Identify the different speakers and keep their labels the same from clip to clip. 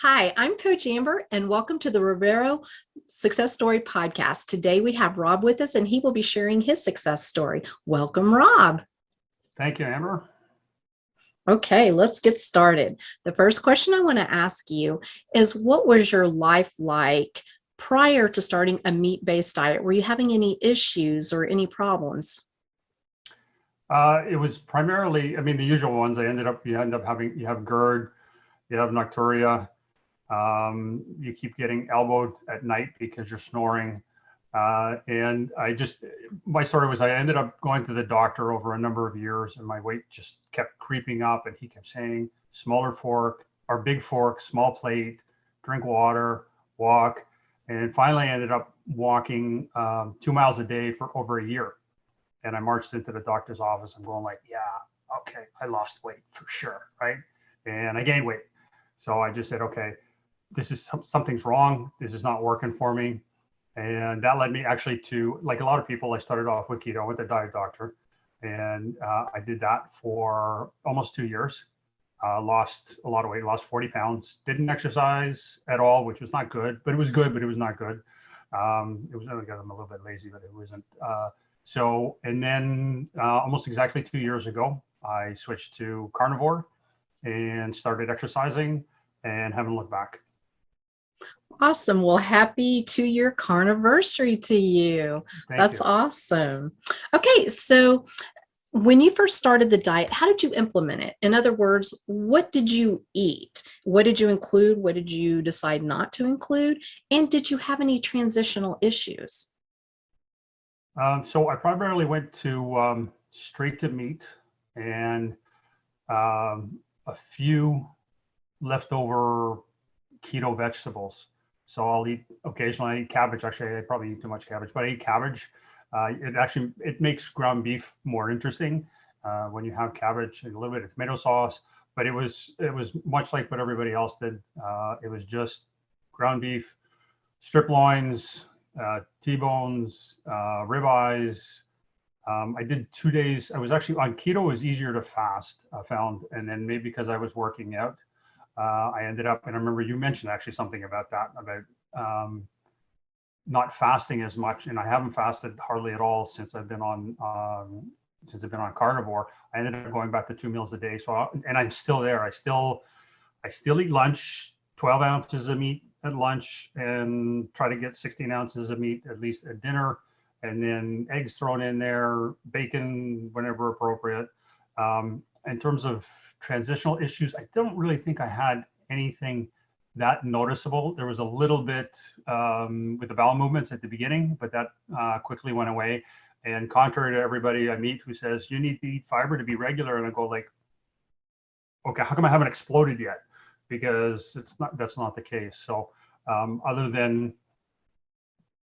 Speaker 1: Hi, I'm Coach Amber, and welcome to the Revero Success Story Podcast. Today we have Rob with us, and he will be sharing his success story. Welcome, Rob.
Speaker 2: Thank you, Amber.
Speaker 1: Okay, let's get started. The first question I want to ask you is, what was your life like prior to starting a meat-based diet? Were you having any issues or any problems?
Speaker 2: It was primarily, the usual ones. You end up having, you have GERD, you have nocturia, you keep getting elbowed at night because you're snoring. And my story was I ended up going to the doctor over a number of years, and my weight just kept creeping up, and he kept saying, smaller fork or big fork, small plate, drink water, walk. And finally I ended up walking 2 miles a day for over a year. And I marched into the doctor's office. I'm going like, yeah, okay, I lost weight for sure, right? And I gained weight. So I just said, okay, something's wrong. This is not working for me. And that led me actually to, like a lot of people, I started off with keto, with a diet doctor. And I did that for almost 2 years. Lost a lot of weight, lost 40 pounds, didn't exercise at all, which was not good, but it was good, but it was not good. It was, because I'm a little bit lazy, but it wasn't. And then almost exactly 2 years ago, I switched to carnivore and started exercising and haven't looked back.
Speaker 1: Awesome. Well, happy 2-year carniversary to you. That's awesome. Okay, so when you first started the diet, how did you implement it? In other words, what did you eat? What did you include? What did you decide not to include? And did you have any transitional issues?
Speaker 2: So I primarily went to straight to meat and a few leftover keto vegetables. So I'll eat occasionally. I eat cabbage. Actually, I probably eat too much cabbage, but I eat cabbage. It makes ground beef more interesting when you have cabbage and a little bit of tomato sauce. But it was much like what everybody else did. It was just ground beef, strip loins, T-bones, ribeyes. I did 2 days. I was actually on keto. It was easier to fast, I found, and then maybe because I was working out, I ended up. And I remember you mentioned actually something about that, about not fasting as much, and I haven't fasted hardly at all since I've been on carnivore. I ended up going back to 2 meals a day. And I'm still there. I still eat lunch, 12 ounces of meat at lunch, and try to get 16 ounces of meat at least at dinner, and then eggs thrown in there, bacon whenever appropriate. In terms of transitional issues, I don't really think I had anything that noticeable. There was a little bit with the bowel movements at the beginning, but that quickly went away. And contrary to everybody I meet who says you need to eat fiber to be regular, and I go like, okay, how come I haven't exploded yet? Because that's not the case. So other than,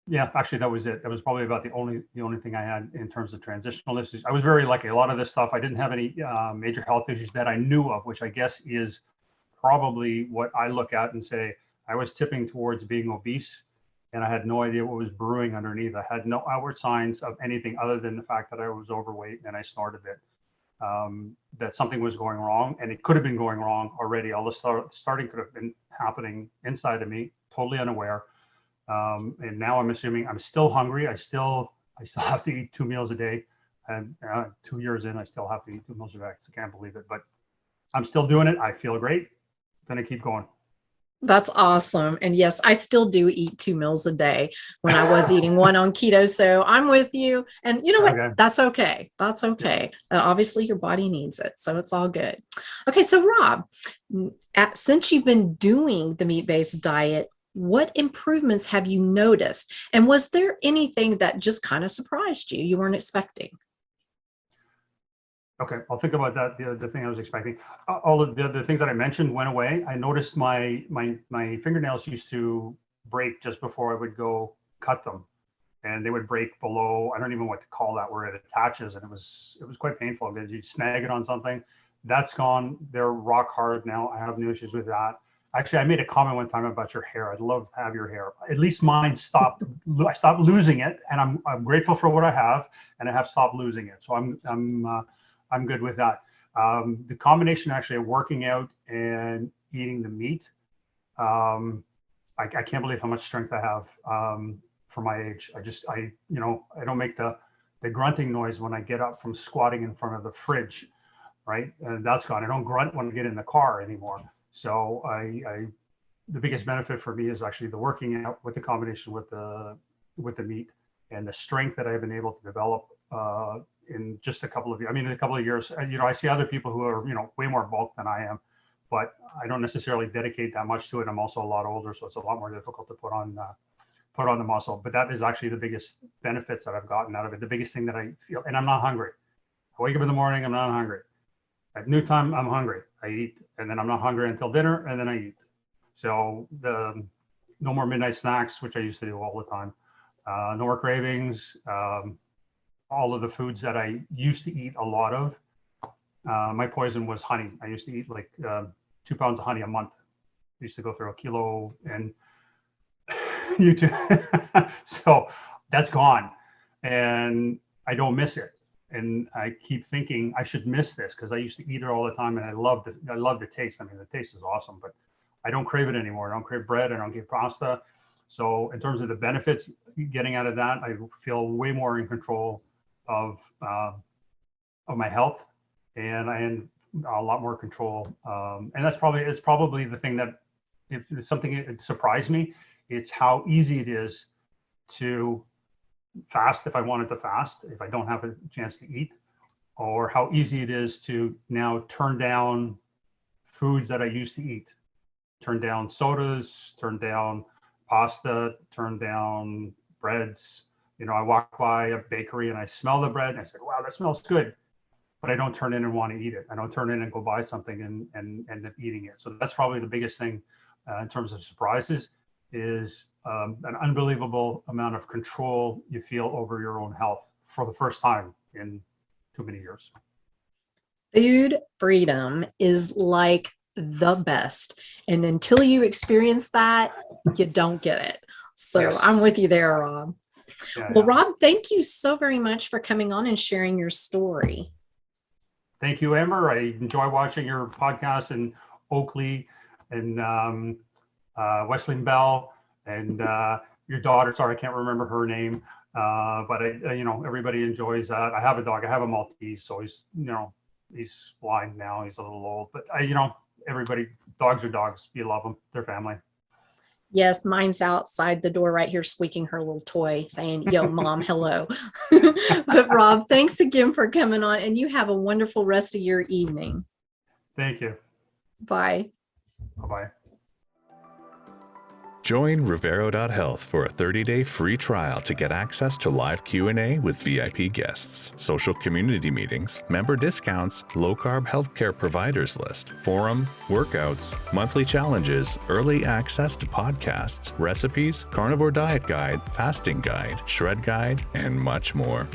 Speaker 2: yeah, actually that was it. That was probably about the only thing I had in terms of transitional issues. I was very lucky. A lot of this stuff, I didn't have any major health issues that I knew of, which I guess is probably what I look at and say, I was tipping towards being obese, and I had no idea what was brewing underneath. I had no outward signs of anything other than the fact that I was overweight and I snorted a bit. That something was going wrong, and it could have been going wrong already. All the starting could have been happening inside of me, totally unaware. And now I'm assuming I'm still hungry. I still have to eat 2 meals a day, and 2 years in, I still have to eat 2 meals a day. I can't believe it, but I'm still doing it. I feel great. Gonna keep going.
Speaker 1: That's awesome. And yes, I still do eat 2 meals a day when I was eating one on keto. So I'm with you. And you know what?
Speaker 2: Okay.
Speaker 1: That's okay. That's okay. Obviously, your body needs it. So it's all good. Okay. So, Rob, since you've been doing the meat-based diet, what improvements have you noticed? And was there anything that just kind of surprised you, you weren't expecting?
Speaker 2: Okay, I'll think about that. The thing I was expecting, all of the things that I mentioned went away. I noticed my fingernails used to break just before I would go cut them, and they would break below. I don't even know what to call that, where it attaches, and it was quite painful because you snag it on something. That's gone. They're rock hard now. I have no issues with that. Actually, I made a comment one time about your hair. I'd love to have your hair. At least mine stopped. I stopped losing it, and I'm grateful for what I have, and I have stopped losing it. So I'm good with that. The combination actually of working out and eating the meat I can't believe how much strength I have for my age. I don't make the grunting noise when I get up from squatting in front of the fridge, right? And that's gone. I don't grunt when I get in the car anymore. So the biggest benefit for me is actually the working out with the combination with the meat and the strength that I've been able to develop in just a couple of years. I mean, in a couple of years, I see other people who are, way more bulk than I am, but I don't necessarily dedicate that much to it. I'm also a lot older, so it's a lot more difficult to put on the muscle. But that is actually the biggest benefits that I've gotten out of it. The biggest thing that I feel, and I'm not hungry. I wake up in the morning, I'm not hungry. At noon time, I'm hungry. I eat, and then I'm not hungry until dinner, and then I eat. So no more midnight snacks, which I used to do all the time. No more cravings. All of the foods that I used to eat a lot of. My poison was honey. I used to eat like 2 pounds of honey a month. I used to go through a kilo, and you too. So that's gone, and I don't miss it. And I keep thinking I should miss this because I used to eat it all the time, and I love the taste. I mean, the taste is awesome, but I don't crave it anymore. I don't crave bread. I don't crave pasta. So in terms of the benefits getting out of that, I feel way more in control of my health, and I am a lot more control. And it's probably the thing that, if it's something that surprised me, it's how easy it is to fast if I wanted to fast, if I don't have a chance to eat, or how easy it is to now turn down foods that I used to eat, turn down sodas, turn down pasta, turn down breads. I walk by a bakery and I smell the bread and I say, wow, that smells good. But I don't turn in and want to eat it. I don't turn in and go buy something and end up eating it. So that's probably the biggest thing in terms of surprises, is an unbelievable amount of control you feel over your own health for the first time in too many years.
Speaker 1: Food freedom is like the best. And until you experience that, you don't get it. So yes. I'm with you there, Rob. Well, Rob, thank you so very much for coming on and sharing your story.
Speaker 2: Thank you, Amber. I enjoy watching your podcast, and Oakley and Wesley Bell and your daughter. Sorry, I can't remember her name. But everybody enjoys that. I have a dog. I have a Maltese, so he's blind now. He's a little old, but everybody, dogs are dogs. You love them. They're family.
Speaker 1: Yes, mine's outside the door right here, squeaking her little toy, saying, yo, mom, hello. But Rob, thanks again for coming on, and you have a wonderful rest of your evening.
Speaker 2: Thank you.
Speaker 1: Bye.
Speaker 2: Bye-bye.
Speaker 3: Join Revero.health for a 30-day free trial to get access to live Q&A with VIP guests, social community meetings, member discounts, low-carb healthcare providers list, forum, workouts, monthly challenges, early access to podcasts, recipes, carnivore diet guide, fasting guide, shred guide, and much more.